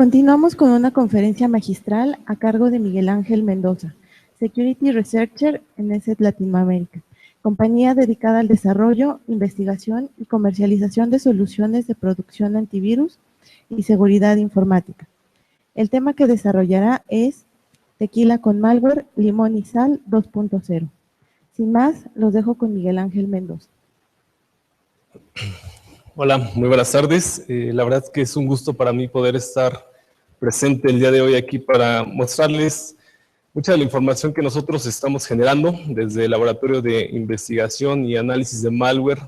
Continuamos con una conferencia magistral a cargo de Miguel Ángel Mendoza, Security Researcher en ESET Latinoamérica, compañía dedicada al desarrollo, investigación y comercialización de soluciones de producción antivirus y seguridad informática. El tema que desarrollará es Tequila con Malware, Limón y Sal 2.0. Sin más, los dejo con Miguel Ángel Mendoza. Hola, muy buenas tardes. La verdad es que es un gusto para mí poder estar presente el día de hoy aquí para mostrarles mucha de la información que nosotros estamos generando desde el Laboratorio de Investigación y Análisis de Malware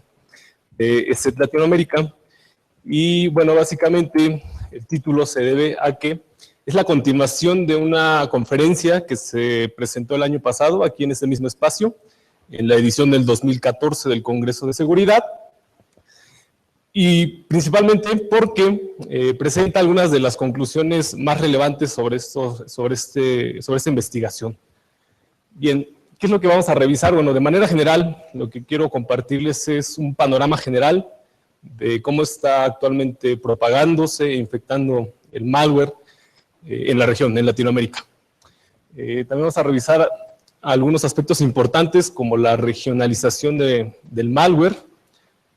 de ESET Latinoamérica. Y bueno, básicamente el título se debe a que es la continuación de una conferencia que se presentó el año pasado aquí en este mismo espacio, en la edición del 2014 del Congreso de Seguridad. Y principalmente porque presenta algunas de las conclusiones más relevantes sobre esta investigación. Bien, ¿qué es lo que vamos a revisar? Bueno, de manera general, lo que quiero compartirles es un panorama general de cómo está actualmente propagándose e infectando el malware en la región, en Latinoamérica. También vamos a revisar algunos aspectos importantes como la regionalización del malware,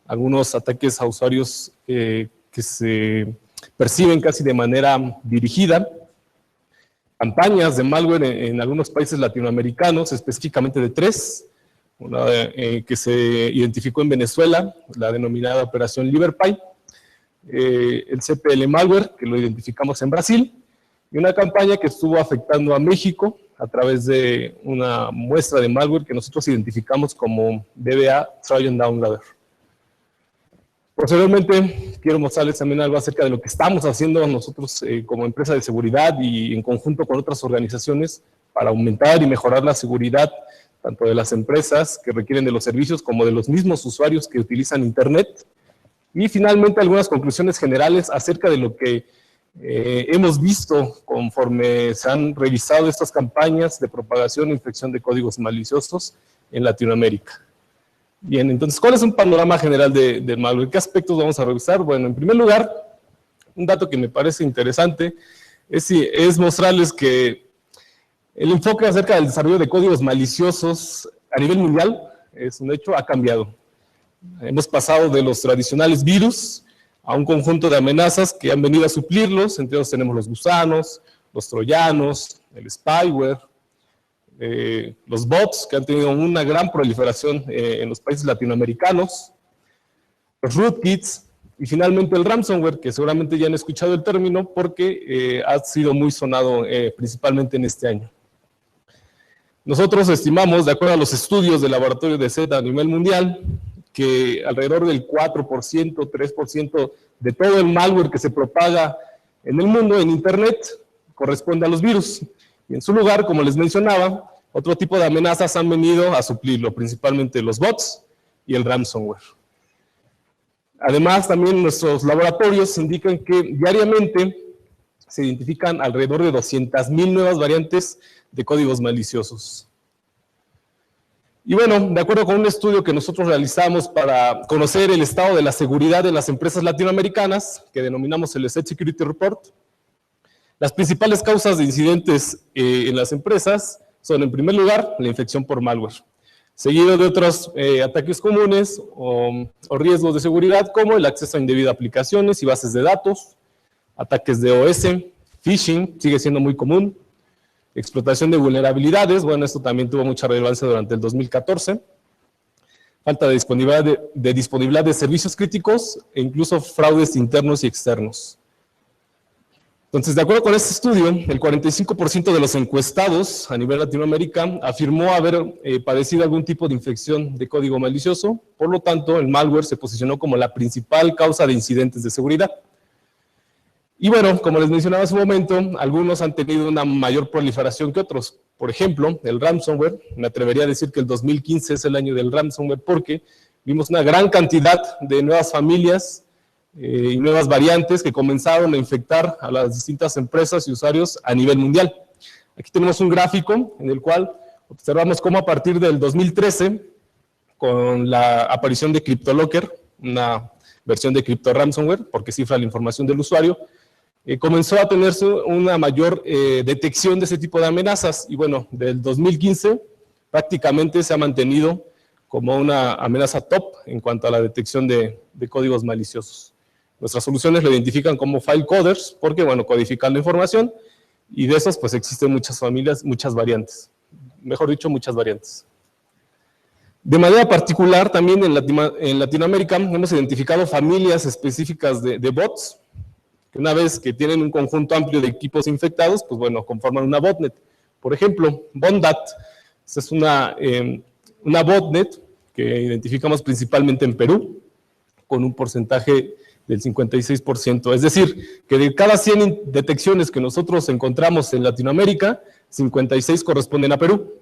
algunos ataques a usuarios que se perciben casi de manera dirigida, campañas de malware en algunos países latinoamericanos, específicamente de 3, una que se identificó en Venezuela, la denominada Operación Liverpie, el CPL Malware, que lo identificamos en Brasil, y una campaña que estuvo afectando a México a través de una muestra de malware que nosotros identificamos como DBA Trojan Downloader. Posteriormente, quiero mostrarles también algo acerca de lo que estamos haciendo nosotros como empresa de seguridad y en conjunto con otras organizaciones para aumentar y mejorar la seguridad tanto de las empresas que requieren de los servicios como de los mismos usuarios que utilizan Internet. Y finalmente, algunas conclusiones generales acerca de lo que hemos visto conforme se han revisado estas campañas de propagación e infección de códigos maliciosos en Latinoamérica. Bien, entonces, ¿cuál es un panorama general de malware? ¿Qué aspectos vamos a revisar? Bueno, en primer lugar, un dato que me parece interesante es mostrarles que el enfoque acerca del desarrollo de códigos maliciosos a nivel mundial, es un hecho, ha cambiado. Hemos pasado de los tradicionales virus a un conjunto de amenazas que han venido a suplirlos. Entre ellos tenemos los gusanos, los troyanos, el spyware, los bots, que han tenido una gran proliferación en los países latinoamericanos, los rootkits, y finalmente el ransomware, que seguramente ya han escuchado el término porque ha sido muy sonado principalmente en este año. Nosotros estimamos, de acuerdo a los estudios del laboratorio de ESET a nivel mundial, que alrededor del 4%, 3% de todo el malware que se propaga en el mundo, en Internet, corresponde a los virus. Y en su lugar, como les mencionaba, otro tipo de amenazas han venido a suplirlo, principalmente los bots y el ransomware. Además, también nuestros laboratorios indican que diariamente se identifican alrededor de 200,000 nuevas variantes de códigos maliciosos. Y bueno, de acuerdo con un estudio que nosotros realizamos para conocer el estado de la seguridad de las empresas latinoamericanas, que denominamos el ESET Security Report, las principales causas de incidentes en las empresas son, en primer lugar, la infección por malware, seguido de otros ataques comunes o riesgos de seguridad, como el acceso indebido a aplicaciones y bases de datos, ataques de OS, phishing, sigue siendo muy común, explotación de vulnerabilidades, bueno, esto también tuvo mucha relevancia durante el 2014, falta de disponibilidad de servicios críticos e incluso fraudes internos y externos. Entonces, de acuerdo con este estudio, el 45% de los encuestados a nivel Latinoamérica afirmó haber padecido algún tipo de infección de código malicioso, por lo tanto, el malware se posicionó como la principal causa de incidentes de seguridad. Y bueno, como les mencionaba hace un momento, algunos han tenido una mayor proliferación que otros. Por ejemplo, el ransomware, me atrevería a decir que el 2015 es el año del ransomware porque vimos una gran cantidad de nuevas familias y nuevas variantes que comenzaron a infectar a las distintas empresas y usuarios a nivel mundial. Aquí tenemos un gráfico en el cual observamos cómo a partir del 2013, con la aparición de CryptoLocker, una versión de Crypto Ransomware, porque cifra la información del usuario, comenzó a tenerse una mayor detección de ese tipo de amenazas, y bueno, del 2015 prácticamente se ha mantenido como una amenaza top en cuanto a la detección de códigos maliciosos. Nuestras soluciones lo identifican como file coders, porque bueno, codifican la información, y de esos pues existen muchas familias, muchas variantes, mejor dicho, muchas variantes. De manera particular, también en Latinoamérica hemos identificado familias específicas de bots, que una vez que tienen un conjunto amplio de equipos infectados, pues bueno, conforman una botnet. Por ejemplo, Bondat es una botnet que identificamos principalmente en Perú, con un porcentaje del 56%. Es decir, que de cada 100 detecciones que nosotros encontramos en Latinoamérica, 56 corresponden a Perú.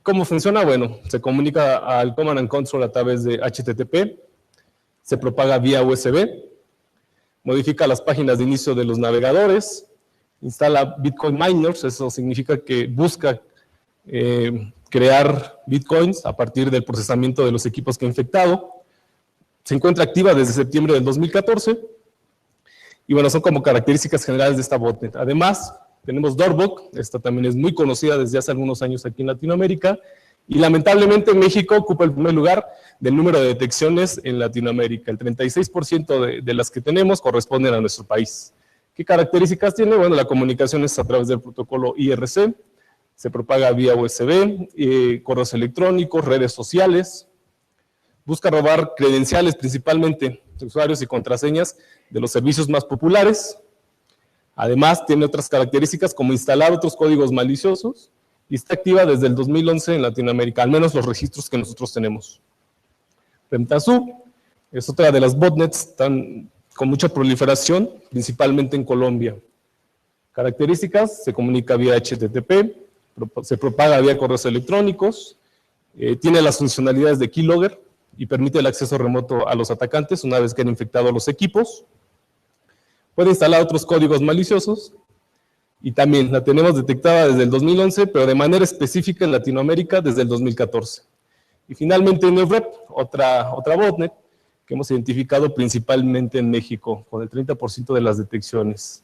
¿Cómo funciona? Bueno, se comunica al Command and Control a través de HTTP, se propaga vía USB, modifica las páginas de inicio de los navegadores, instala Bitcoin miners, eso significa que busca crear Bitcoins a partir del procesamiento de los equipos que ha infectado. Se encuentra activa desde septiembre del 2014, y bueno, son como características generales de esta botnet. Además, tenemos Doorbug, esta también es muy conocida desde hace algunos años aquí en Latinoamérica, y lamentablemente México ocupa el primer lugar del número de detecciones en Latinoamérica. El 36% de las que tenemos corresponden a nuestro país. ¿Qué características tiene? Bueno, la comunicación es a través del protocolo IRC, se propaga vía USB, correos electrónicos, redes sociales, busca robar credenciales principalmente de usuarios y contraseñas de los servicios más populares. Además, tiene otras características como instalar otros códigos maliciosos, y está activa desde el 2011 en Latinoamérica, al menos los registros que nosotros tenemos. Remtazú es otra de las botnets con mucha proliferación, principalmente en Colombia. Características: se comunica vía HTTP, se propaga vía correos electrónicos, tiene las funcionalidades de keylogger y permite el acceso remoto a los atacantes una vez que han infectado los equipos. Puede instalar otros códigos maliciosos, y también la tenemos detectada desde el 2011, pero de manera específica en Latinoamérica desde el 2014. Y finalmente NeoRep, otra botnet que hemos identificado principalmente en México, con el 30% de las detecciones.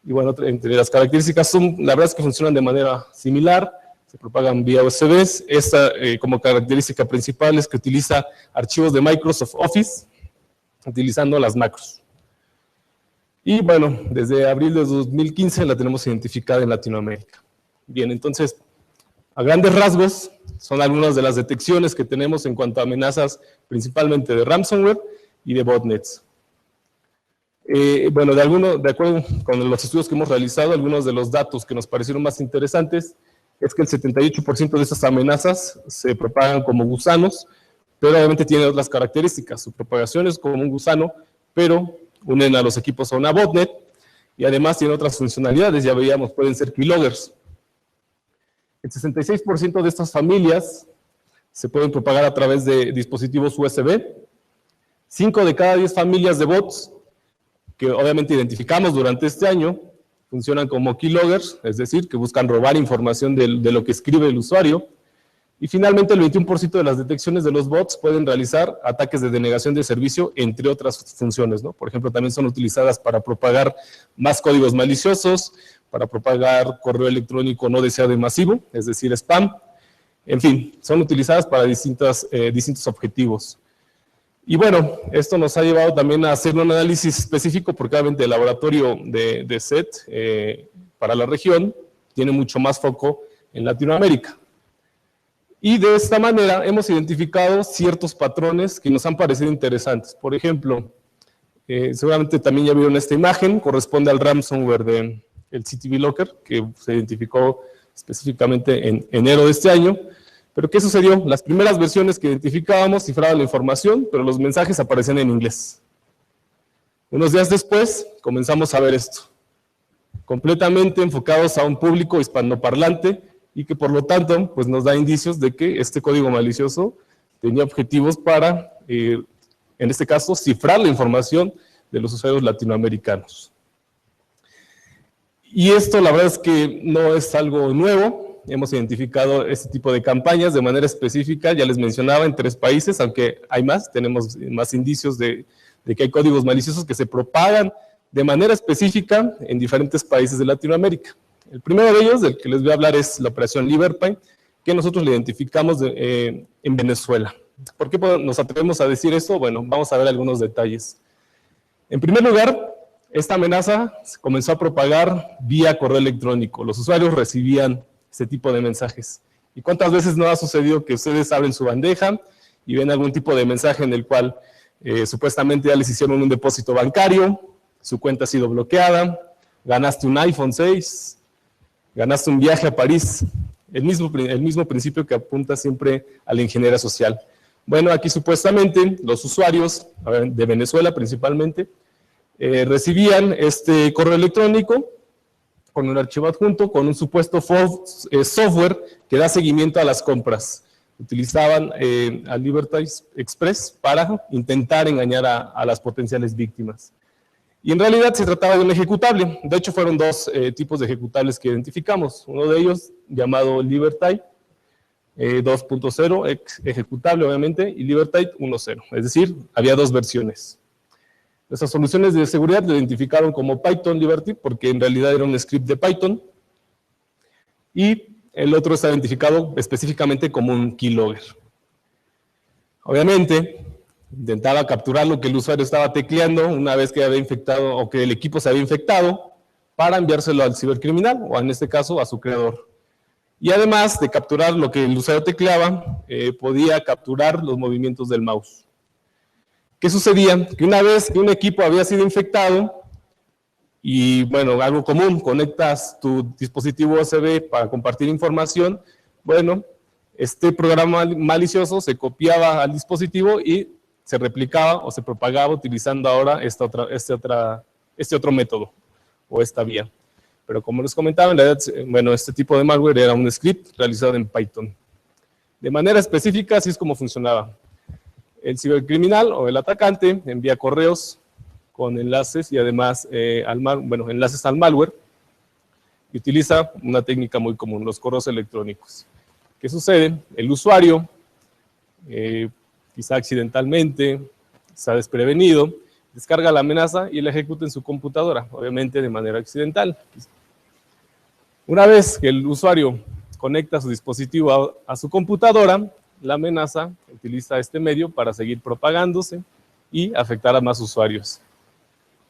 Y bueno, entre las características la verdad es que funcionan de manera similar, se propagan vía USB. Esta como característica principal es que utiliza archivos de Microsoft Office, utilizando las macros. Y bueno, desde abril de 2015 la tenemos identificada en Latinoamérica. Bien, entonces, a grandes rasgos, son algunas de las detecciones que tenemos en cuanto a amenazas, principalmente de ransomware y de botnets. Bueno, de acuerdo con los estudios que hemos realizado, algunos de los datos que nos parecieron más interesantes es que el 78% de estas amenazas se propagan como gusanos, pero obviamente tienen otras características. Su propagación es como un gusano, pero unen a los equipos a una botnet, y además tiene otras funcionalidades, ya veíamos, pueden ser keyloggers. El 66% de estas familias se pueden propagar a través de dispositivos USB. 5 de cada 10 familias de bots, que obviamente identificamos durante este año, funcionan como keyloggers, es decir, que buscan robar información de lo que escribe el usuario. Y finalmente, el 21% de las detecciones de los bots pueden realizar ataques de denegación de servicio, entre otras funciones, ¿no? Por ejemplo, también son utilizadas para propagar más códigos maliciosos, para propagar correo electrónico no deseado y masivo, es decir, spam. En fin, son utilizadas para distintos objetivos. Y bueno, esto nos ha llevado también a hacer un análisis específico, porque obviamente el laboratorio de SET para la región tiene mucho más foco en Latinoamérica. Y de esta manera hemos identificado ciertos patrones que nos han parecido interesantes. Por ejemplo, seguramente también ya vieron esta imagen, corresponde al ransomware del CTV Locker, que se identificó específicamente en enero de este año. Pero ¿qué sucedió? Las primeras versiones que identificábamos cifraban la información, pero los mensajes aparecían en inglés. Unos días después comenzamos a ver esto, completamente enfocados a un público hispanoparlante, y que por lo tanto pues nos da indicios de que este código malicioso tenía objetivos para, en este caso, cifrar la información de los usuarios latinoamericanos. Y esto la verdad es que no es algo nuevo. Hemos identificado este tipo de campañas de manera específica, ya les mencionaba, en 3 países, aunque hay más, tenemos más indicios de que hay códigos maliciosos que se propagan de manera específica en diferentes países de Latinoamérica. El primero de ellos, del que les voy a hablar, es la operación Liberpay, que nosotros le identificamos en Venezuela. ¿Por qué nos atrevemos a decir esto? Bueno, vamos a ver algunos detalles. En primer lugar, esta amenaza se comenzó a propagar vía correo electrónico. Los usuarios recibían este tipo de mensajes. ¿Y cuántas veces no ha sucedido que ustedes abren su bandeja y ven algún tipo de mensaje en el cual supuestamente ya les hicieron un depósito bancario, su cuenta ha sido bloqueada, ganaste un iPhone 6, ganaste un viaje a París? El mismo principio que apunta siempre a la ingeniería social. Bueno, aquí supuestamente los usuarios de Venezuela principalmente recibían este correo electrónico con un archivo adjunto, con un supuesto software que da seguimiento a las compras. Utilizaban a Liberty Express para intentar engañar a las potenciales víctimas. Y en realidad se trataba de un ejecutable. De hecho, fueron dos tipos de ejecutables que identificamos. Uno de ellos, llamado Liberty 2.0, ejecutable obviamente, y Liberty 1.0. Es decir, había dos versiones. Nuestras soluciones de seguridad lo identificaron como Python Liberty, porque en realidad era un script de Python. Y el otro está identificado específicamente como un keylogger. Obviamente, intentaba capturar lo que el usuario estaba tecleando una vez que había infectado o que el equipo se había infectado para enviárselo al cibercriminal, o en este caso a su creador. Y además de capturar lo que el usuario tecleaba, podía capturar los movimientos del mouse. ¿Qué sucedía? Que una vez que un equipo había sido infectado, y bueno, algo común, conectas tu dispositivo USB para compartir información, bueno, este programa malicioso se copiaba al dispositivo y se replicaba o se propagaba utilizando ahora este otro método o esta vía. Pero como les comentaba, en realidad, bueno, este tipo de malware era un script realizado en Python. De manera específica, así es como funcionaba. El cibercriminal o el atacante envía correos con enlaces y además enlaces al malware, y utiliza una técnica muy común, los correos electrónicos. ¿Qué sucede? El usuario, quizá accidentalmente, quizá desprevenido, descarga la amenaza y la ejecuta en su computadora, obviamente de manera accidental. Una vez que el usuario conecta su dispositivo a su computadora, la amenaza utiliza este medio para seguir propagándose y afectar a más usuarios.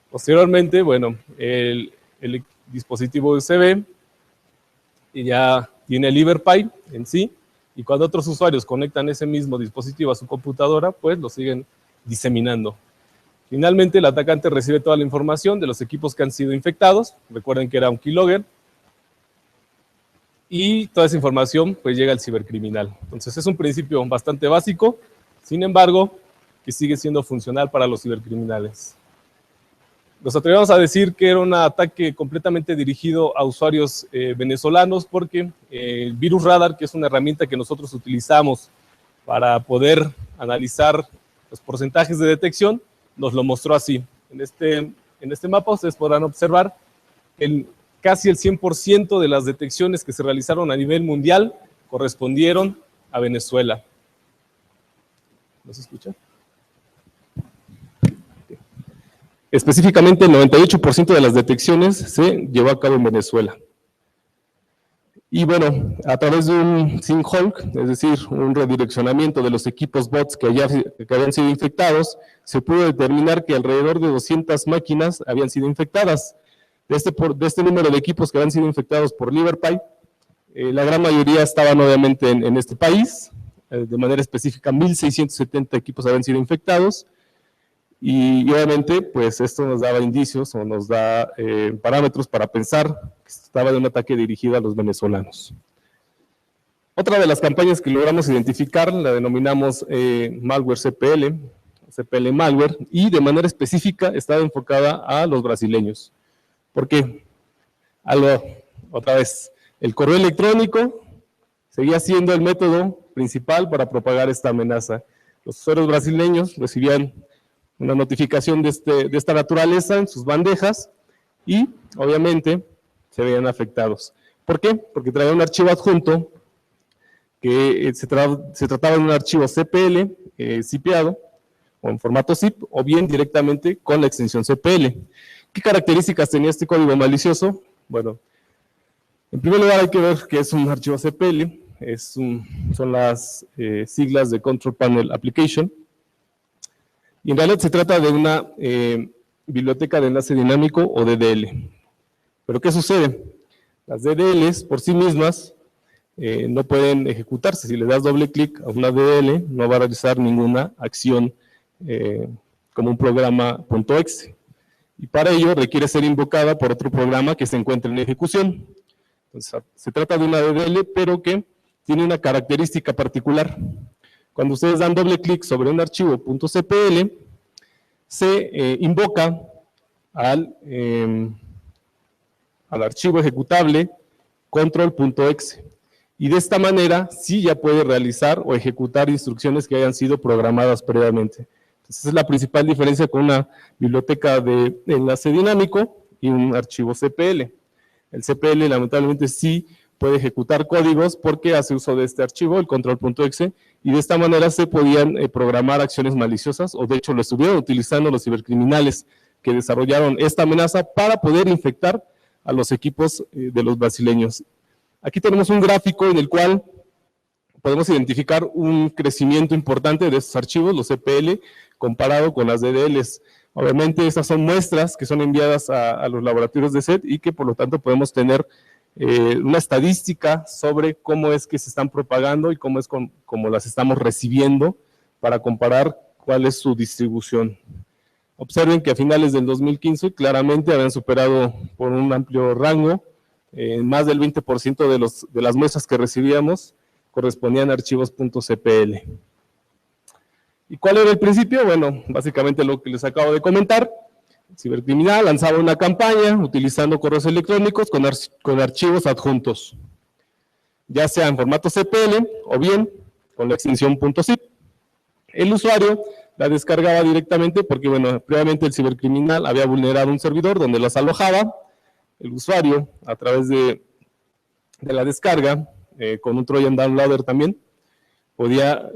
Posteriormente, bueno, el dispositivo USB ya tiene Liberpay en sí, y cuando otros usuarios conectan ese mismo dispositivo a su computadora, pues lo siguen diseminando. Finalmente, el atacante recibe toda la información de los equipos que han sido infectados. Recuerden que era un keylogger. Y toda esa información pues llega al cibercriminal. Entonces es un principio bastante básico, sin embargo, que sigue siendo funcional para los cibercriminales. Nos atrevemos a decir que era un ataque completamente dirigido a usuarios venezolanos, porque el Virus Radar, que es una herramienta que nosotros utilizamos para poder analizar los porcentajes de detección, nos lo mostró así. En este mapa ustedes podrán observar casi el 100% de las detecciones que se realizaron a nivel mundial correspondieron a Venezuela. ¿No se escucha? Específicamente, el 98% de las detecciones se llevó a cabo en Venezuela. Y bueno, a través de un sync-honk, es decir, un redireccionamiento de los equipos bots que habían sido infectados, se pudo determinar que alrededor de 200 máquinas habían sido infectadas. De este número de equipos que habían sido infectados por Liberpay, la gran mayoría estaban obviamente en este país. De manera específica, 1.670 equipos habían sido infectados, y obviamente pues esto nos daba indicios o nos da parámetros para pensar que estaba de un ataque dirigido a los venezolanos. Otra de las campañas que logramos identificar la denominamos malware CPL malware, y de manera específica estaba enfocada a los brasileños. ¿Por qué? Otra vez, el correo electrónico seguía siendo el método principal para propagar esta amenaza. Los usuarios brasileños recibían una notificación de esta naturaleza en sus bandejas y obviamente se veían afectados. ¿Por qué? Porque traía un archivo adjunto que se trataba de un archivo CPL zipeado o en formato zip, o bien directamente con la extensión CPL. ¿Qué características tenía este código malicioso? Bueno, en primer lugar hay que ver que es un archivo CPL, son las siglas de Control Panel Application, y en realidad se trata de una biblioteca de enlace dinámico o DDL. ¿Pero qué sucede? Las DDLs por sí mismas no pueden ejecutarse. Si le das doble clic a una DDL, no va a realizar ninguna acción como un programa .exe. Y para ello requiere ser invocada por otro programa que se encuentre en ejecución. Entonces, se trata de una DDL, pero que tiene una característica particular. Cuando ustedes dan doble clic sobre un archivo .cpl, se invoca al archivo ejecutable control.exe. Y de esta manera sí ya puede realizar o ejecutar instrucciones que hayan sido programadas previamente. Entonces, esa es la principal diferencia con una biblioteca de enlace dinámico y un archivo CPL. El CPL lamentablemente sí puede ejecutar códigos porque hace uso de este archivo, el control.exe, y de esta manera se podían programar acciones maliciosas, o de hecho lo estuvieron utilizando los cibercriminales que desarrollaron esta amenaza para poder infectar a los equipos de los brasileños. Aquí tenemos un gráfico en el cual podemos identificar un crecimiento importante de estos archivos, los CPL, comparado con las DDLs. Obviamente estas son muestras que son enviadas a los laboratorios de SET y que por lo tanto podemos tener una estadística sobre cómo es que se están propagando y cómo es como las estamos recibiendo para comparar cuál es su distribución. Observen que a finales del 2015 claramente habían superado por un amplio rango, más del 20% de las muestras que recibíamos correspondían a archivos .cpl. ¿Y cuál era el principio? Bueno, básicamente lo que les acabo de comentar. El cibercriminal lanzaba una campaña utilizando correos electrónicos con archivos adjuntos, ya sea en formato CPL o bien con la extensión .zip. El usuario la descargaba directamente porque, bueno, previamente el cibercriminal había vulnerado un servidor donde las alojaba. El usuario, a través de la descarga, con un Trojan Downloader también, podía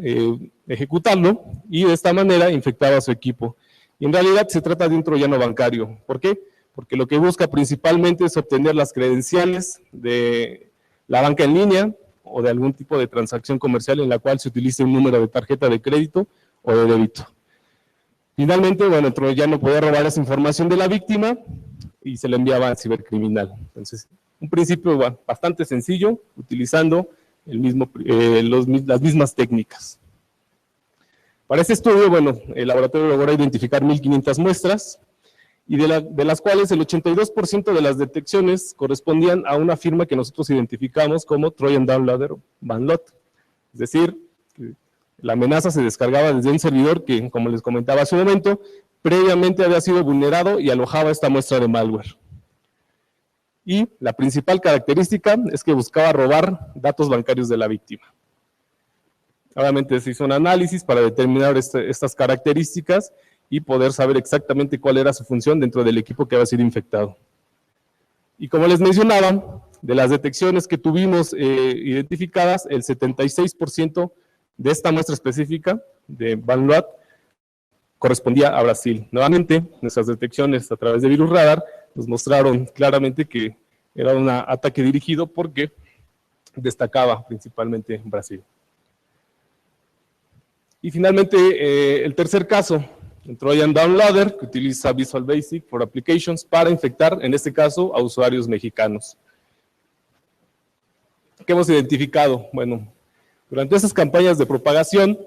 ejecutarlo y de esta manera infectaba a su equipo. Y en realidad se trata de un troyano bancario. ¿Por qué? Porque lo que busca principalmente es obtener las credenciales de la banca en línea o de algún tipo de transacción comercial en la cual se utilice un número de tarjeta de crédito o de débito. Finalmente, bueno, el troyano podía robar esa información de la víctima y se la enviaba al cibercriminal. Entonces, un principio bastante sencillo, utilizando las mismas técnicas. Para este estudio, bueno, el laboratorio logró identificar 1.500 muestras, y de las cuales el 82% de las detecciones correspondían a una firma que nosotros identificamos como Trojan Downloader Banlot. Es decir, la amenaza se descargaba desde un servidor que, como les comentaba hace un momento, previamente había sido vulnerado y alojaba esta muestra de malware. Y la principal característica es que buscaba robar datos bancarios de la víctima. Obviamente se hizo un análisis para determinar estas características y poder saber exactamente cuál era su función dentro del equipo que había sido infectado. Y como les mencionaba, de las detecciones que tuvimos identificadas, el 76% de esta muestra específica de Banlot correspondía a Brasil. Nuevamente, nuestras detecciones a través de Virus Radar nos mostraron claramente que era un ataque dirigido porque destacaba principalmente en Brasil. Y finalmente, el tercer caso, el Trojan Downloader, que utiliza Visual Basic for Applications para infectar, en este caso, a usuarios mexicanos. ¿Qué hemos identificado? Bueno, durante esas campañas de propagación,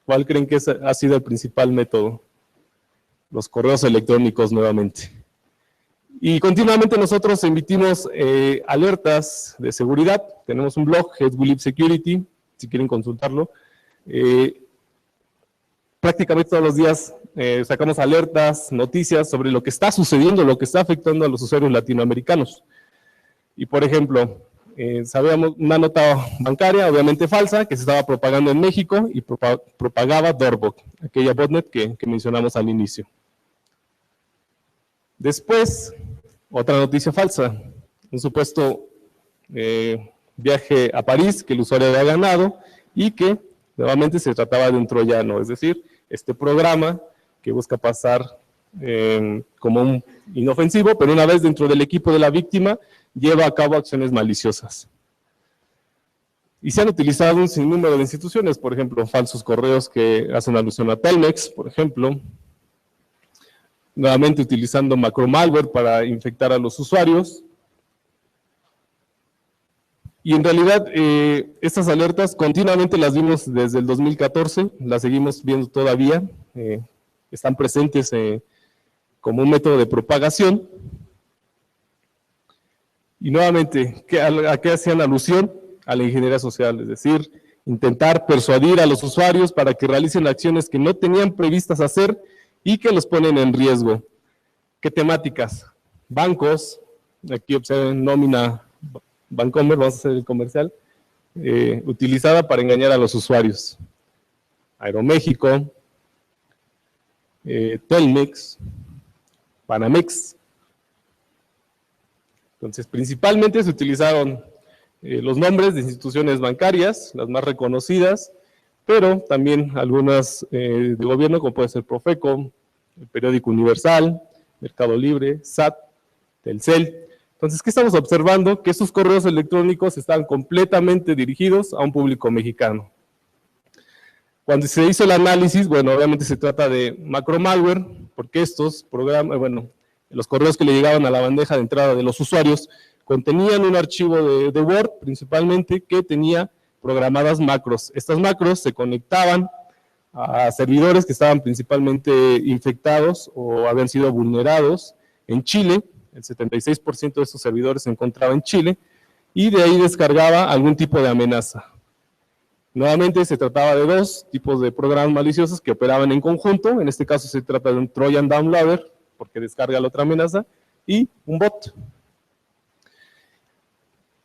¿cuál creen que ha sido el principal método? Los correos electrónicos nuevamente. Y continuamente nosotros emitimos alertas de seguridad. Tenemos un blog, Head We Live Security, si quieren consultarlo. Prácticamente todos los días sacamos alertas, noticias sobre lo que está sucediendo, lo que está afectando a los usuarios latinoamericanos. Y por ejemplo, sabíamos una nota bancaria, obviamente falsa, que se estaba propagando en México y propagaba Doorbot, aquella botnet que mencionamos al inicio. Después, otra noticia falsa, un supuesto viaje a París que el usuario había ganado y que nuevamente se trataba de un troyano, es decir, este programa que busca pasar como un inofensivo, pero una vez dentro del equipo de la víctima, lleva a cabo acciones maliciosas. Y se han utilizado un sinnúmero de instituciones, por ejemplo, falsos correos que hacen alusión a Telmex, por ejemplo, nuevamente utilizando macromalware para infectar a los usuarios. Y en realidad, estas alertas continuamente las vimos desde el 2014, las seguimos viendo todavía, están presentes como un método de propagación. Y nuevamente, ¿a qué hacían alusión? A la ingeniería social, es decir, intentar persuadir a los usuarios para que realicen acciones que no tenían previstas hacer y que los ponen en riesgo. ¿Qué temáticas? Bancos, aquí observen nómina Bancomer, vamos a hacer el comercial, utilizada para engañar a los usuarios. Aeroméxico, Telmex, Banamex. Entonces, principalmente se utilizaron los nombres de instituciones bancarias, las más reconocidas, pero también algunas de gobierno, como puede ser Profeco, el Periódico Universal, Mercado Libre, SAT, Telcel. Entonces, ¿qué estamos observando? Que estos correos electrónicos están completamente dirigidos a un público mexicano. Cuando se hizo el análisis, bueno, obviamente se trata de macromalware, porque estos programas, bueno, los correos que le llegaban a la bandeja de entrada de los usuarios contenían un archivo de Word, principalmente, que tenía programadas macros. Estas macros se conectaban a servidores que estaban principalmente infectados o habían sido vulnerados en Chile. El 76% de estos servidores se encontraba en Chile, y de ahí descargaba algún tipo de amenaza. Nuevamente se trataba de dos tipos de programas maliciosos que operaban en conjunto. En este caso se trata de un Trojan Downloader, porque descarga la otra amenaza, y un bot.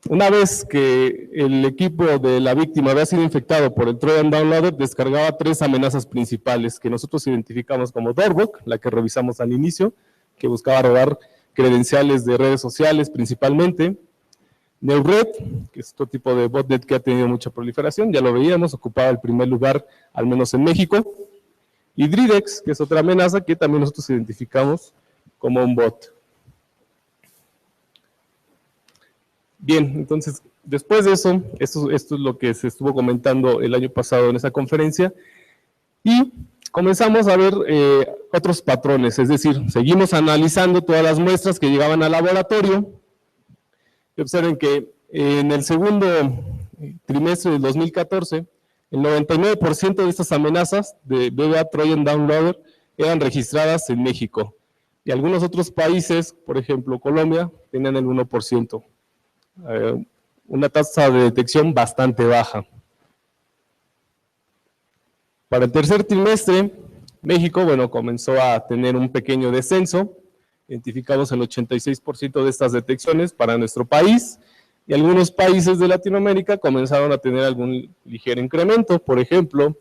Una vez que el equipo de la víctima había sido infectado por el Trojan Downloader, descargaba tres amenazas principales que nosotros identificamos como Doorbug, la que revisamos al inicio, que buscaba robar credenciales de redes sociales principalmente. Neured, que es otro tipo de botnet que ha tenido mucha proliferación, ya lo veíamos, ocupaba el primer lugar, al menos en México. Y Dridex, que es otra amenaza que también nosotros identificamos como un bot. Bien, entonces, después de eso, esto es lo que se estuvo comentando el año pasado en esa conferencia, y comenzamos a ver otros patrones, es decir, seguimos analizando todas las muestras que llegaban al laboratorio, y observen que en el segundo trimestre del 2014, el 99% de estas amenazas de BBA Trojan Downloader eran registradas en México, y algunos otros países, por ejemplo Colombia, tenían el 1%. Una tasa de detección bastante baja. Para el tercer trimestre, México, bueno, comenzó a tener un pequeño descenso. Identificamos el 86% de estas detecciones para nuestro país, y algunos países de Latinoamérica comenzaron a tener algún ligero incremento. Por ejemplo,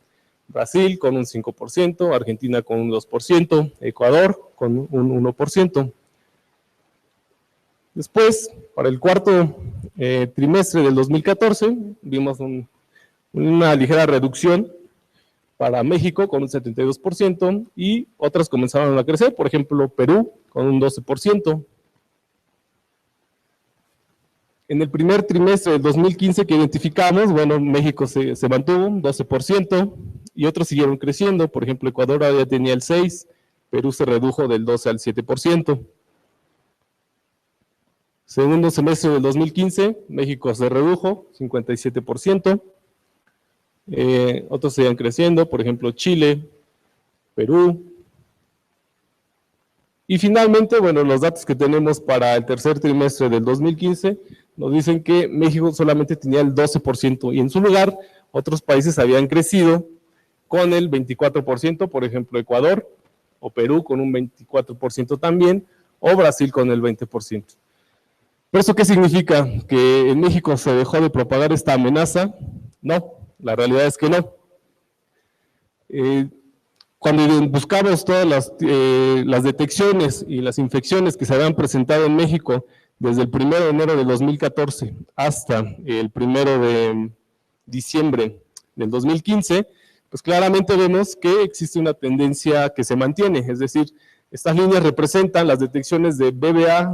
Brasil con un 5%, Argentina con un 2%, Ecuador con un 1%. Después, para el cuarto trimestre del 2014, vimos una ligera reducción para México con un 72%, y otras comenzaron a crecer, por ejemplo, Perú con un 12%. En el primer trimestre del 2015 que identificamos, bueno, México se mantuvo un 12%, y otros siguieron creciendo. Por ejemplo, Ecuador ya tenía el 6%, Perú se redujo del 12 al 7%. Segundo semestre del 2015, México se redujo 57%, otros seguían creciendo, por ejemplo Chile, Perú. Y finalmente, bueno, los datos que tenemos para el tercer trimestre del 2015 nos dicen que México solamente tenía el 12%, y en su lugar otros países habían crecido con el 24%, por ejemplo Ecuador o Perú con un 24% también, o Brasil con el 20%. ¿Pero eso qué significa? ¿Que en México se dejó de propagar esta amenaza? No, la realidad es que no. Cuando buscamos todas las detecciones y las infecciones que se habían presentado en México desde el 1 de enero de 2014 hasta el 1 de diciembre del 2015, pues claramente vemos que existe una tendencia que se mantiene, es decir, Estas líneas representan las detecciones de BBA,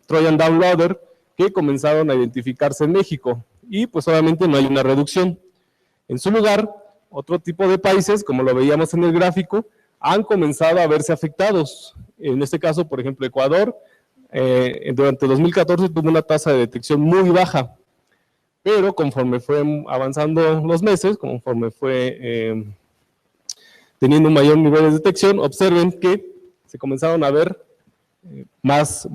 Trojan Downloader, que comenzaron a identificarse en México, y pues obviamente no hay una reducción. En su lugar, otro tipo de países, como lo veíamos en el gráfico, han comenzado a verse afectados. En este caso, por ejemplo, Ecuador, durante 2014 tuvo una tasa de detección muy baja, pero conforme fue avanzando los meses, conforme fue teniendo un mayor nivel de detección, observen que se comenzaron a ver más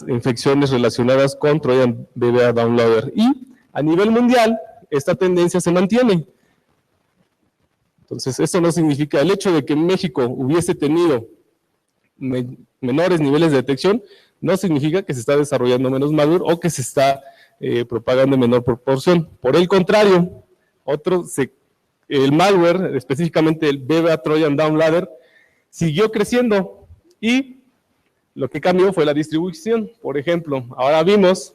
infecciones relacionadas con Trojan BBA Downloader. Y a nivel mundial, esta tendencia se mantiene. Entonces, eso no significa, el hecho de que México hubiese tenido menores niveles de detección, no significa que se está desarrollando menos malware o que se está propagando en menor proporción. Por el contrario, el malware, específicamente el BBA Trojan Downloader, siguió creciendo y lo que cambió fue la distribución. Por ejemplo, ahora vimos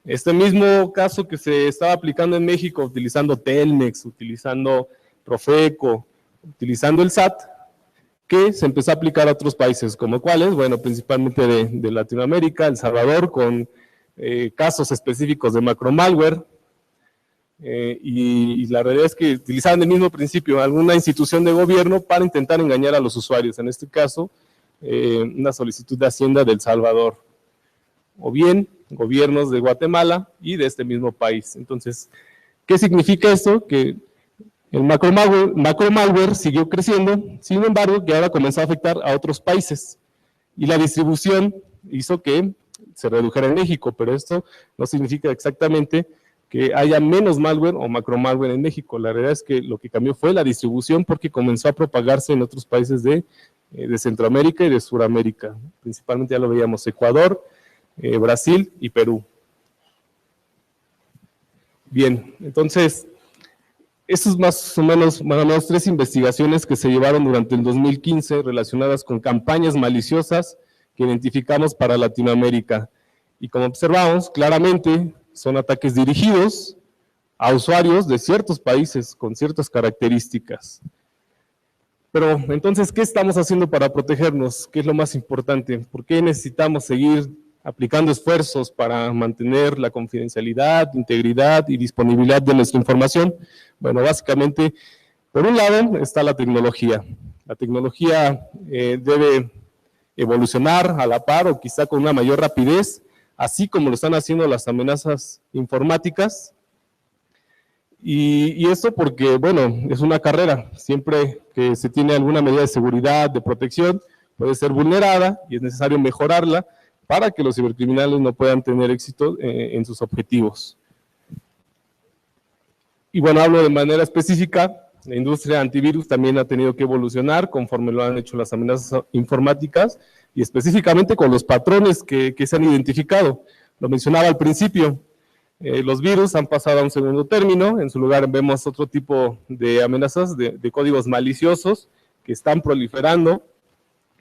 este mismo caso que se estaba aplicando en México utilizando Telmex, utilizando Profeco, utilizando el SAT, que se empezó a aplicar a otros países, como cuáles, bueno, principalmente de Latinoamérica, El Salvador, con casos específicos de macromalware, y la realidad es que utilizaban el mismo principio, alguna institución de gobierno para intentar engañar a los usuarios, en este caso, una solicitud de Hacienda de El Salvador, o bien gobiernos de Guatemala y de este mismo país. Entonces, ¿qué significa esto? Que el macromalware siguió creciendo, sin embargo, que ahora comenzó a afectar a otros países, y la distribución hizo que se redujera en México, pero esto no significa exactamente que haya menos malware o macromalware en México. La realidad es que lo que cambió fue la distribución, porque comenzó a propagarse en otros países de Centroamérica y de Sudamérica, principalmente ya lo veíamos, Ecuador, Brasil y Perú. Bien, entonces, estas más o menos 3 investigaciones que se llevaron durante el 2015 relacionadas con campañas maliciosas que identificamos para Latinoamérica. Y como observamos, claramente son ataques dirigidos a usuarios de ciertos países con ciertas características. Pero entonces, ¿qué estamos haciendo para protegernos? ¿Qué es lo más importante? ¿Por qué necesitamos seguir aplicando esfuerzos para mantener la confidencialidad, integridad y disponibilidad de nuestra información? Bueno, básicamente, por un lado está la tecnología. La tecnología debe evolucionar a la par o quizá con una mayor rapidez, así como lo están haciendo las amenazas informáticas. Y esto porque, bueno, es una carrera. Siempre que se tiene alguna medida de seguridad, de protección, puede ser vulnerada y es necesario mejorarla para que los cibercriminales no puedan tener éxito en sus objetivos. Y bueno, hablo de manera específica, la industria antivirus también ha tenido que evolucionar conforme lo han hecho las amenazas informáticas y específicamente con los patrones que se han identificado. Lo mencionaba al principio, los virus han pasado a un segundo término, en su lugar vemos otro tipo de amenazas, de códigos maliciosos que están proliferando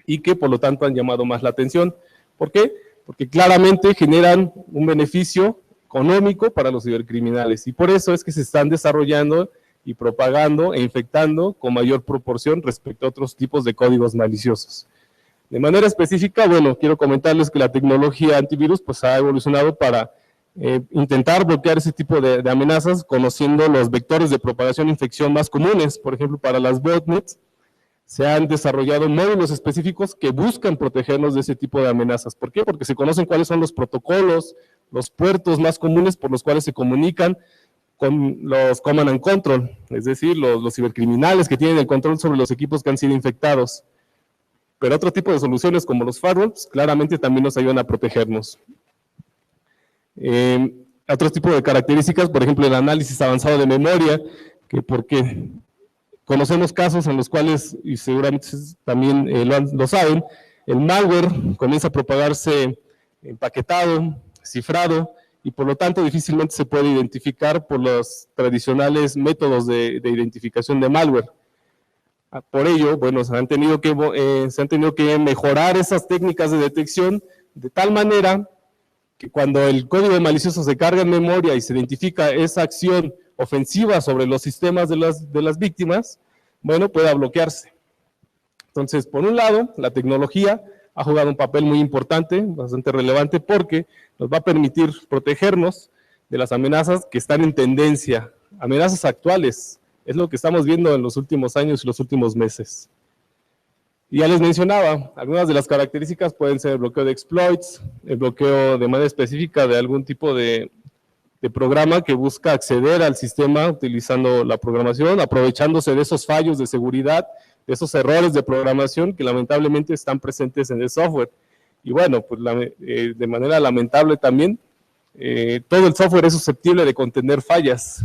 y que por lo tanto han llamado más la atención. ¿Por qué? Porque claramente generan un beneficio económico para los cibercriminales y por eso es que se están desarrollando y propagando e infectando con mayor proporción respecto a otros tipos de códigos maliciosos. De manera específica, bueno, quiero comentarles que la tecnología antivirus pues ha evolucionado para intentar bloquear ese tipo de amenazas, conociendo los vectores de propagación e infección más comunes. Por ejemplo, para las botnets se han desarrollado módulos específicos que buscan protegernos de ese tipo de amenazas. ¿Por qué? Porque se conocen cuáles son los protocolos, los puertos más comunes por los cuales se comunican con los command and control, es decir, los cibercriminales que tienen el control sobre los equipos que han sido infectados. Pero otro tipo de soluciones como los firewalls claramente también nos ayudan a protegernos. Otro tipo de características, por ejemplo, el análisis avanzado de memoria, que porque conocemos casos en los cuales, y seguramente también lo saben, el malware comienza a propagarse empaquetado, cifrado, y por lo tanto difícilmente se puede identificar por los tradicionales métodos de identificación de malware. Por ello, bueno, se han tenido que mejorar esas técnicas de detección de tal manera que cuando el código malicioso se carga en memoria y se identifica esa acción ofensiva sobre los sistemas de las víctimas, bueno, pueda bloquearse. Entonces, por un lado, la tecnología ha jugado un papel muy importante, bastante relevante, porque nos va a permitir protegernos de las amenazas que están en tendencia, amenazas actuales, es lo que estamos viendo en los últimos años y los últimos meses. Y ya les mencionaba, algunas de las características pueden ser el bloqueo de exploits, el bloqueo de manera específica de algún tipo de programa que busca acceder al sistema utilizando la programación, aprovechándose de esos fallos de seguridad, de esos errores de programación que lamentablemente están presentes en el software. Y bueno, pues de manera lamentable también, todo el software es susceptible de contener fallas.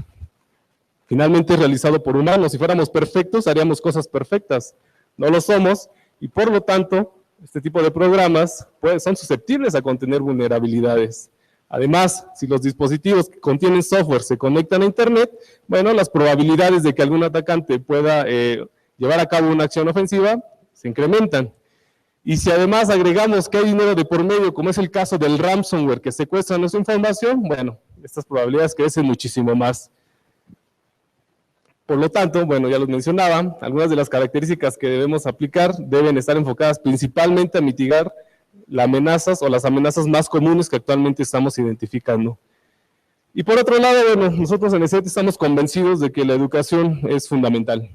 Finalmente es realizado por humanos. Si fuéramos perfectos, haríamos cosas perfectas. No lo somos, y por lo tanto, este tipo de programas son susceptibles a contener vulnerabilidades. Además, si los dispositivos que contienen software se conectan a Internet, bueno, las probabilidades de que algún atacante pueda llevar a cabo una acción ofensiva se incrementan. Y si además agregamos que hay dinero de por medio, como es el caso del ransomware que secuestra nuestra información, bueno, estas probabilidades crecen muchísimo más. Por lo tanto, bueno, ya los mencionaba, algunas de las características que debemos aplicar deben estar enfocadas principalmente a mitigar las amenazas o las amenazas más comunes que actualmente estamos identificando. Y por otro lado, bueno, nosotros en ESET estamos convencidos de que la educación es fundamental.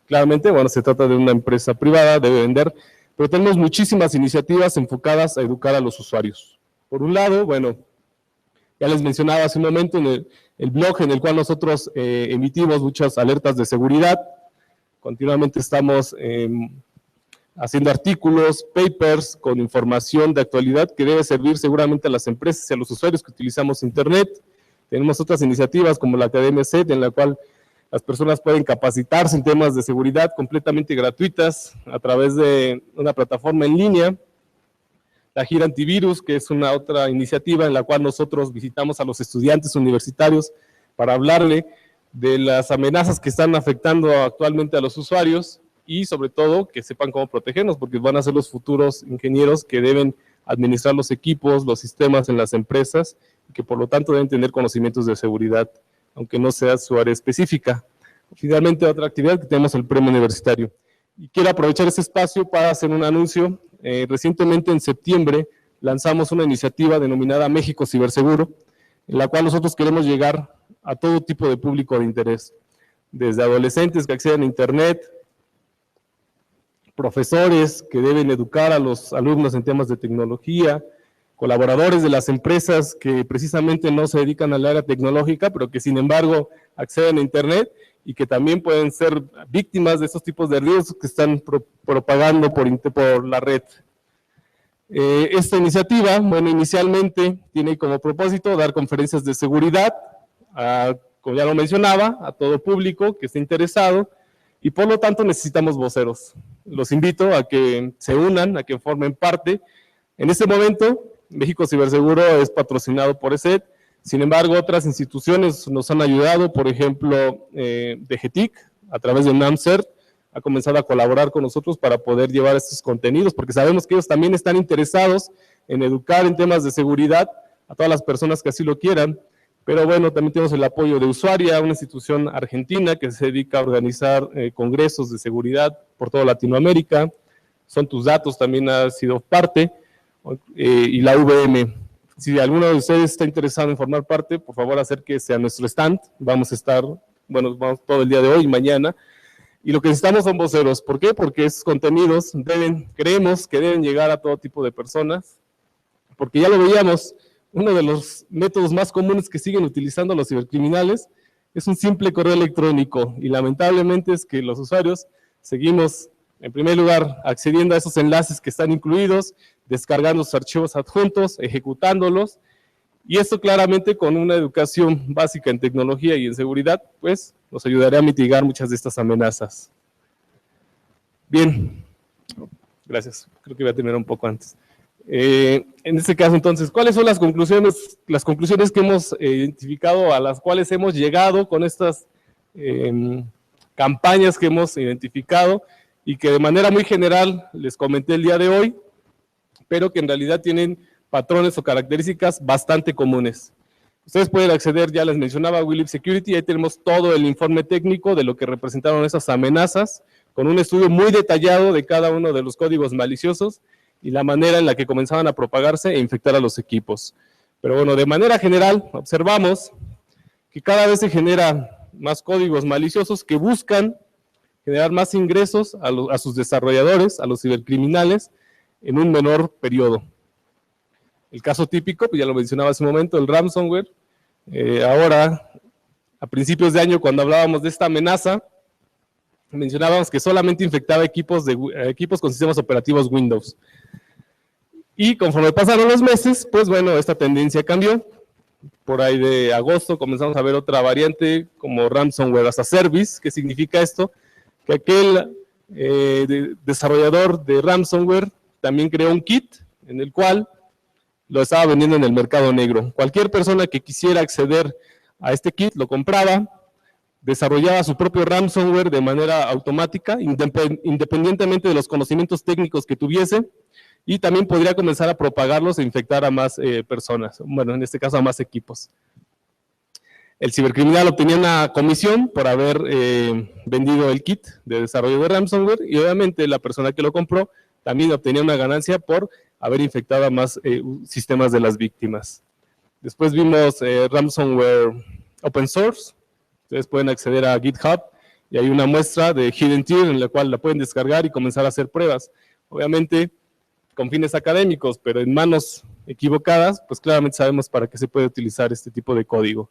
Claramente, bueno, se trata de una empresa privada, debe vender, pero tenemos muchísimas iniciativas enfocadas a educar a los usuarios. Por un lado, bueno, ya les mencionaba hace un momento en el blog en el cual nosotros emitimos muchas alertas de seguridad. Continuamente estamos haciendo artículos, papers con información de actualidad que debe servir seguramente a las empresas y a los usuarios que utilizamos Internet. Tenemos otras iniciativas como la Academia ESET, en la cual las personas pueden capacitarse en temas de seguridad completamente gratuitas a través de una plataforma en línea. La gira antivirus, que es una otra iniciativa en la cual nosotros visitamos a los estudiantes universitarios para hablarle de las amenazas que están afectando actualmente a los usuarios y sobre todo que sepan cómo protegernos, porque van a ser los futuros ingenieros que deben administrar los equipos, los sistemas en las empresas y que por lo tanto deben tener conocimientos de seguridad, aunque no sea su área específica. Finalmente, otra actividad que tenemos el premio universitario. Y quiero aprovechar este espacio para hacer un anuncio. Recientemente en septiembre lanzamos una iniciativa denominada México Ciberseguro, en la cual nosotros queremos llegar a todo tipo de público de interés, desde adolescentes que acceden a Internet, profesores que deben educar a los alumnos en temas de tecnología, colaboradores de las empresas que precisamente no se dedican al área tecnológica, pero que sin embargo acceden a Internet y que también pueden ser víctimas de estos tipos de riesgos que están propagando por la red. Esta iniciativa, bueno, inicialmente tiene como propósito dar conferencias de seguridad, como ya lo mencionaba, a todo público que esté interesado, y por lo tanto necesitamos voceros. Los invito a que se unan, a que formen parte. En este momento, México Ciberseguro es patrocinado por ESET, sin embargo, otras instituciones nos han ayudado, por ejemplo, DGTIC, a través de NAMCERT, ha comenzado a colaborar con nosotros para poder llevar estos contenidos, porque sabemos que ellos también están interesados en educar en temas de seguridad a todas las personas que así lo quieran, pero bueno, también tenemos el apoyo de Usuaria, una institución argentina que se dedica a organizar congresos de seguridad por toda Latinoamérica, Son Tus Datos también ha sido parte, y la VM. Si alguno de ustedes está interesado en formar parte, por favor acérquese a nuestro stand, vamos a estar, bueno, vamos todo el día de hoy y mañana, y lo que necesitamos son voceros. ¿Por qué? Porque esos contenidos creemos que deben llegar a todo tipo de personas, porque ya lo veíamos, uno de los métodos más comunes que siguen utilizando los cibercriminales es un simple correo electrónico, y lamentablemente es que los usuarios seguimos, en primer lugar, accediendo a esos enlaces que están incluidos, descargando sus archivos adjuntos, ejecutándolos, y esto claramente con una educación básica en tecnología y en seguridad, pues nos ayudaría a mitigar muchas de estas amenazas. Bien, gracias, creo que voy a terminar un poco antes. En este caso, entonces, ¿cuáles son las conclusiones? Las conclusiones que hemos identificado, a las cuales hemos llegado con estas campañas que hemos identificado y que de manera muy general les comenté el día de hoy, pero que en realidad tienen patrones o características bastante comunes. Ustedes pueden acceder, ya les mencionaba, a WeLive Security, ahí tenemos todo el informe técnico de lo que representaron esas amenazas, con un estudio muy detallado de cada uno de los códigos maliciosos y la manera en la que comenzaban a propagarse e infectar a los equipos. Pero bueno, de manera general, observamos que cada vez se generan más códigos maliciosos que buscan generar más ingresos a sus desarrolladores, a los cibercriminales, en un menor periodo. El caso típico, pues ya lo mencionaba hace un momento, el ransomware. Ahora, a principios de año, cuando hablábamos de esta amenaza, mencionábamos que solamente infectaba equipos con sistemas operativos Windows. Y conforme pasaron los meses, pues bueno, esta tendencia cambió. Por ahí de agosto comenzamos a ver otra variante como ransomware as a service. ¿Qué significa esto? Que aquel desarrollador de ransomware también creó un kit en el cual lo estaba vendiendo en el mercado negro. Cualquier persona que quisiera acceder a este kit lo compraba, desarrollaba su propio ransomware de manera automática, independientemente de los conocimientos técnicos que tuviese, y también podría comenzar a propagarlos e infectar a más personas, bueno, en este caso a más equipos. El cibercriminal obtenía una comisión por haber vendido el kit de desarrollo de ransomware, y obviamente la persona que lo compró también obtenía una ganancia por haber infectado a más sistemas de las víctimas. Después vimos ransomware open source. Ustedes pueden acceder a GitHub y hay una muestra de Hidden Tear en la cual la pueden descargar y comenzar a hacer pruebas. Obviamente con fines académicos, pero en manos equivocadas, pues claramente sabemos para qué se puede utilizar este tipo de código.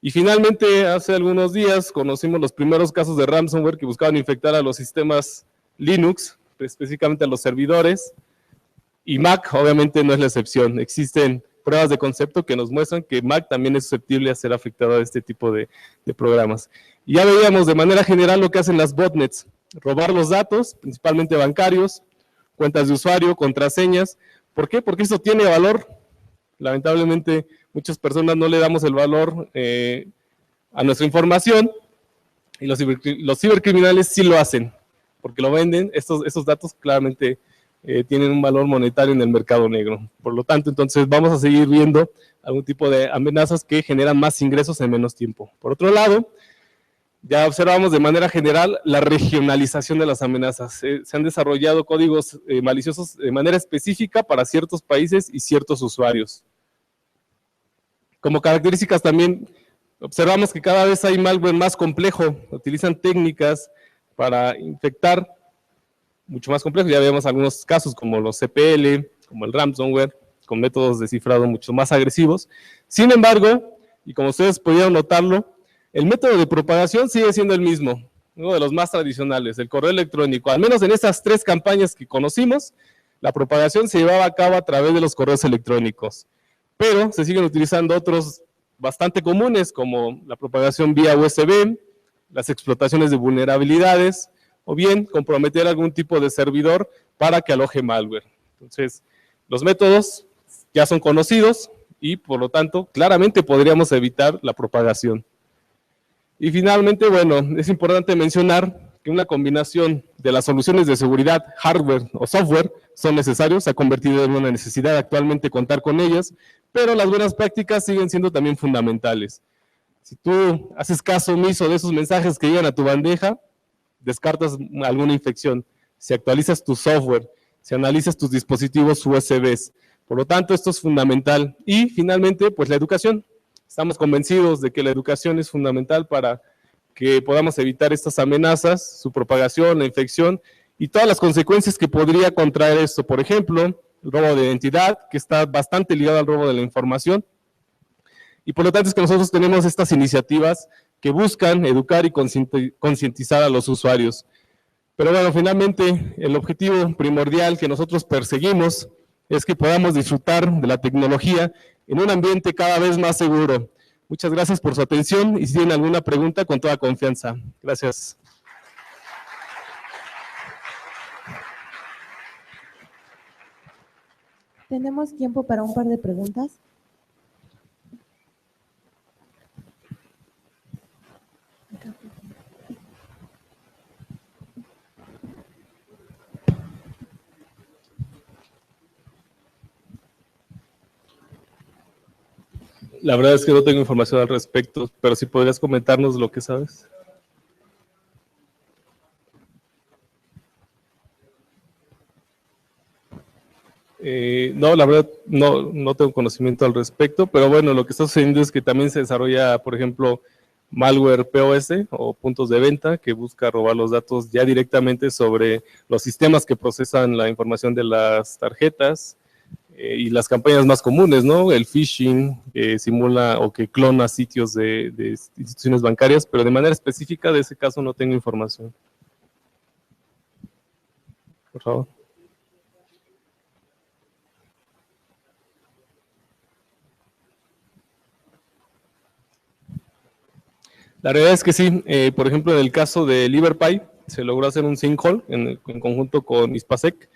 Y finalmente, hace algunos días, conocimos los primeros casos de ransomware que buscaban infectar a los sistemas Linux, específicamente a los servidores, y Mac obviamente no es la excepción. Existen pruebas de concepto que nos muestran que Mac también es susceptible a ser afectado a este tipo de programas. Y ya veíamos de manera general lo que hacen las botnets, robar los datos, principalmente bancarios, cuentas de usuario, contraseñas. ¿Por qué? Porque esto tiene valor. Lamentablemente, muchas personas no le damos el valor a nuestra información, y los cibercriminales sí lo hacen, porque lo venden. Estos datos claramente tienen un valor monetario en el mercado negro. Por lo tanto, entonces vamos a seguir viendo algún tipo de amenazas que generan más ingresos en menos tiempo. Por otro lado, ya observamos de manera general la regionalización de las amenazas. Se han desarrollado códigos maliciosos de manera específica para ciertos países y ciertos usuarios. Como características también observamos que cada vez hay malware más complejo. Utilizan técnicas para infectar mucho más complejos. Ya vemos algunos casos como los CPL, como el ransomware, con métodos de cifrado mucho más agresivos. Sin embargo, y como ustedes pudieron notarlo, el método de propagación sigue siendo el mismo, uno de los más tradicionales, el correo electrónico. Al menos en estas 3 campañas que conocimos, la propagación se llevaba a cabo a través de los correos electrónicos. Pero se siguen utilizando otros bastante comunes, como la propagación vía USB, las explotaciones de vulnerabilidades, o bien comprometer algún tipo de servidor para que aloje malware. Entonces, los métodos ya son conocidos y por lo tanto, claramente podríamos evitar la propagación. Y finalmente, bueno, es importante mencionar que una combinación de las soluciones de seguridad, hardware o software, son necesarios, se ha convertido en una necesidad actualmente contar con ellas, pero las buenas prácticas siguen siendo también fundamentales. Si tú haces caso omiso de esos mensajes que llegan a tu bandeja, descartas alguna infección. Si actualizas tu software, si analizas tus dispositivos USBs. Por lo tanto, esto es fundamental. Y finalmente, pues la educación. Estamos convencidos de que la educación es fundamental para que podamos evitar estas amenazas, su propagación, la infección y todas las consecuencias que podría contraer esto. Por ejemplo, el robo de identidad, que está bastante ligado al robo de la información. Y por lo tanto es que nosotros tenemos estas iniciativas que buscan educar y concientizar a los usuarios. Pero bueno, finalmente el objetivo primordial que nosotros perseguimos es que podamos disfrutar de la tecnología en un ambiente cada vez más seguro. Muchas gracias por su atención y si tienen alguna pregunta, con toda confianza. Gracias. Tenemos tiempo para un par de preguntas. La verdad es que no tengo información al respecto, pero si podrías comentarnos lo que sabes. No, la verdad no tengo conocimiento al respecto, pero bueno, lo que está sucediendo es que también se desarrolla, por ejemplo, malware POS o puntos de venta que busca robar los datos ya directamente sobre los sistemas que procesan la información de las tarjetas y las campañas más comunes, ¿no? El phishing que simula o que clona sitios de instituciones bancarias, pero de manera específica de ese caso no tengo información. Por favor. La realidad es que sí, por ejemplo, en el caso de Liberpay, se logró hacer un sinkhole en conjunto con Ispasec,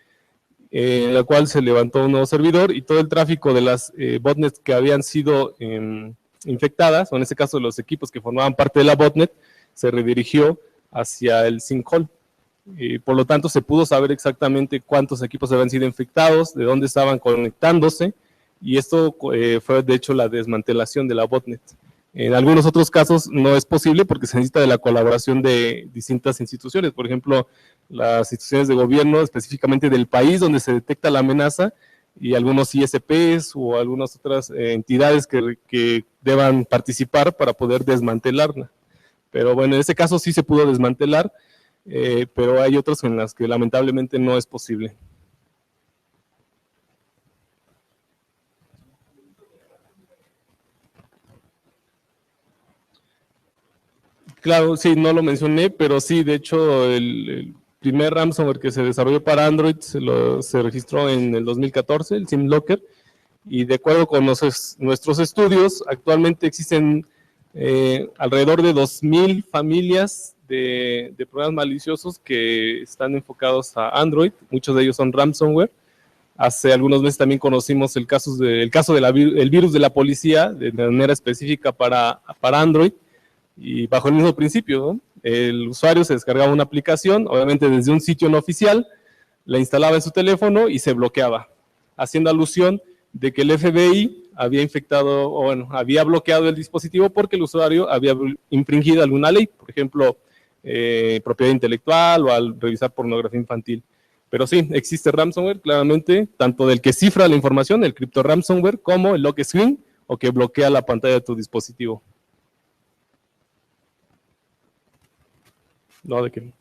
en la cual se levantó un nuevo servidor y todo el tráfico de las botnets que habían sido infectadas, o en este caso los equipos que formaban parte de la botnet, se redirigió hacia el sinkhole. Por lo tanto, se pudo saber exactamente cuántos equipos habían sido infectados, de dónde estaban conectándose, y esto fue de hecho la desmantelación de la botnet. En algunos otros casos no es posible porque se necesita de la colaboración de distintas instituciones, por ejemplo, las instituciones de gobierno, específicamente del país donde se detecta la amenaza, y algunos ISPs o algunas otras entidades que deban participar para poder desmantelarla. Pero bueno, en este caso sí se pudo desmantelar, pero hay otros en las que lamentablemente no es posible. Claro, sí, no lo mencioné, pero sí, de hecho, el primer ransomware que se desarrolló para Android se registró en el 2014, el SimLocker, y de acuerdo con nuestros estudios, actualmente existen alrededor de 2,000 familias de programas maliciosos que están enfocados a Android, muchos de ellos son ransomware. Hace algunos meses también conocimos el caso del virus de la policía, de manera específica para Android, y bajo el mismo principio, ¿no? El usuario se descargaba una aplicación, obviamente desde un sitio no oficial, la instalaba en su teléfono y se bloqueaba, haciendo alusión de que el FBI había infectado, o bueno, había bloqueado el dispositivo porque el usuario había infringido alguna ley, por ejemplo, propiedad intelectual o al revisar pornografía infantil. Pero sí, existe ransomware, claramente, tanto del que cifra la información, el cripto ransomware, como el lock screen, o que bloquea la pantalla de tu dispositivo. No, de qué.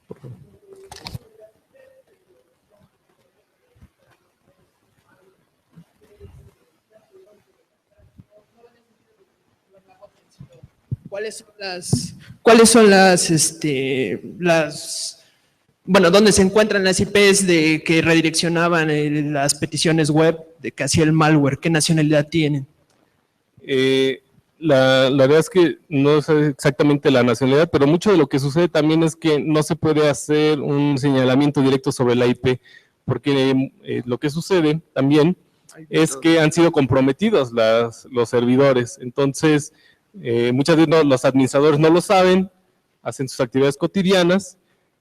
Por favor. ¿Cuáles son bueno, dónde se encuentran las IPs de que redireccionaban las peticiones web de que hacía el malware? ¿Qué nacionalidad tienen? La verdad es que no sé exactamente la nacionalidad, pero mucho de lo que sucede también es que no se puede hacer un señalamiento directo sobre la IP, porque lo que sucede también es que han sido comprometidos los servidores. Entonces, muchas veces los administradores no lo saben, hacen sus actividades cotidianas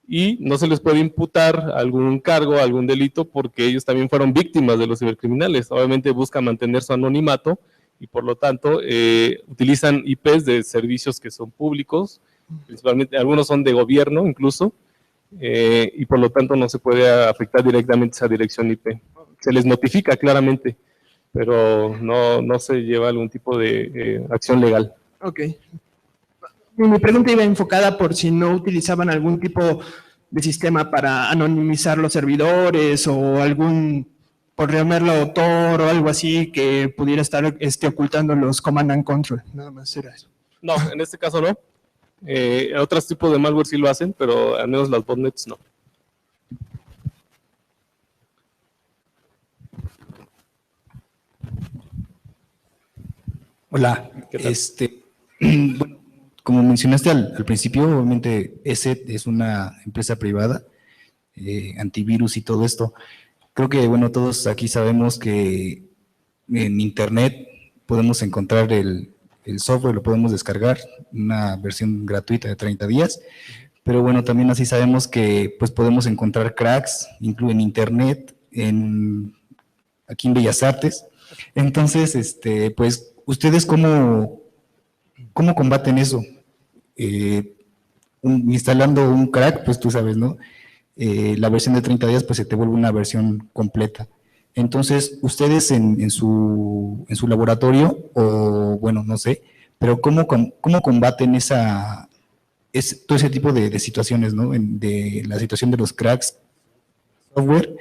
y no se les puede imputar algún cargo, algún delito, porque ellos también fueron víctimas de los cibercriminales. Obviamente buscan mantener su anonimato y por lo tanto utilizan IPs de servicios que son públicos, principalmente algunos son de gobierno incluso, y por lo tanto no se puede afectar directamente esa dirección IP. Se les notifica claramente, pero no se lleva algún tipo de acción legal. Ok. Mi pregunta iba enfocada por si no utilizaban algún tipo de sistema para anonimizar los servidores o algún, por llamarlo autor o algo así, que pudiera estar ocultando los command and control. Nada más era eso. No, en este caso no. Otros tipos de malware sí lo hacen, pero al menos las botnets no. Hola, bueno, como mencionaste al principio, obviamente ESET es una empresa privada, antivirus y todo esto. Creo que, bueno, todos aquí sabemos que en internet podemos encontrar el software, lo podemos descargar, una versión gratuita de 30 días, pero bueno, también así sabemos que pues podemos encontrar cracks, incluso en internet, aquí en Bellas Artes. Entonces, pues, ¿ustedes cómo combaten eso? Instalando un crack, pues tú sabes, ¿no? la versión de 30 días pues se te vuelve una versión completa. Entonces, ustedes en su laboratorio, o bueno, no sé, pero ¿cómo combaten todo ese tipo de situaciones, ¿no? De la situación de los cracks software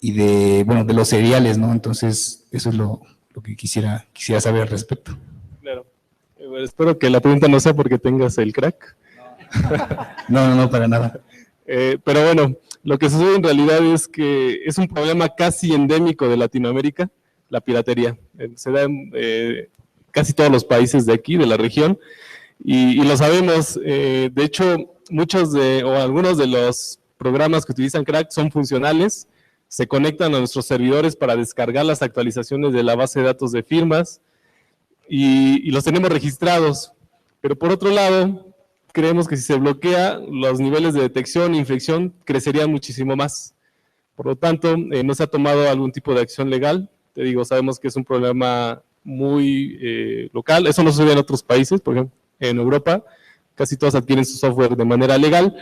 y de los seriales, ¿no? Entonces, eso es lo que quisiera saber al respecto. Claro. Bueno, espero que la pregunta no sea porque tengas el crack. No, para nada. Pero bueno, lo que sucede en realidad es que es un problema casi endémico de Latinoamérica, la piratería. Se da en casi todos los países de aquí, de la región, y lo sabemos. De hecho, algunos de los programas que utilizan crack son funcionales, se conectan a nuestros servidores para descargar las actualizaciones de la base de datos de firmas y los tenemos registrados. Pero por otro lado, creemos que si se bloquea, los niveles de detección e infección crecerían muchísimo más. Por lo tanto, no se ha tomado algún tipo de acción legal. Te digo, sabemos que es un problema muy local. Eso no sucede en otros países, por ejemplo, en Europa, casi todos adquieren su software de manera legal.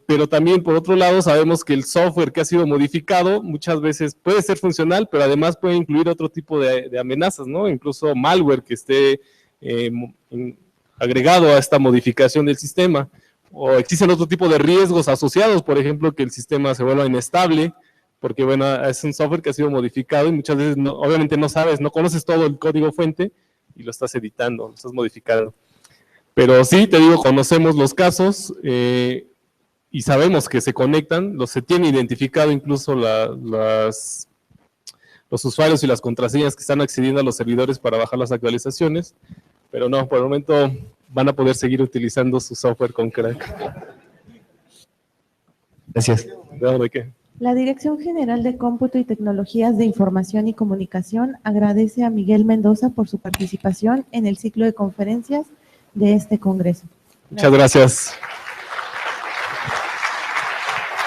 Pero también, por otro lado, sabemos que el software que ha sido modificado muchas veces puede ser funcional, pero además puede incluir otro tipo de amenazas, ¿no? Incluso malware que esté agregado a esta modificación del sistema, o existen otro tipo de riesgos asociados, por ejemplo, que el sistema se vuelva inestable, porque bueno, es un software que ha sido modificado y muchas veces obviamente no sabes, no conoces todo el código fuente y lo estás editando, lo estás modificando. Pero sí, te digo, conocemos los casos y sabemos que se conectan, se tiene identificado incluso los usuarios y las contraseñas que están accediendo a los servidores para bajar las actualizaciones. Pero no, por el momento van a poder seguir utilizando su software con crack. Gracias. ¿De qué? La Dirección General de Cómputo y Tecnologías de Información y Comunicación agradece a Miguel Mendoza por su participación en el ciclo de conferencias de este congreso. Muchas gracias.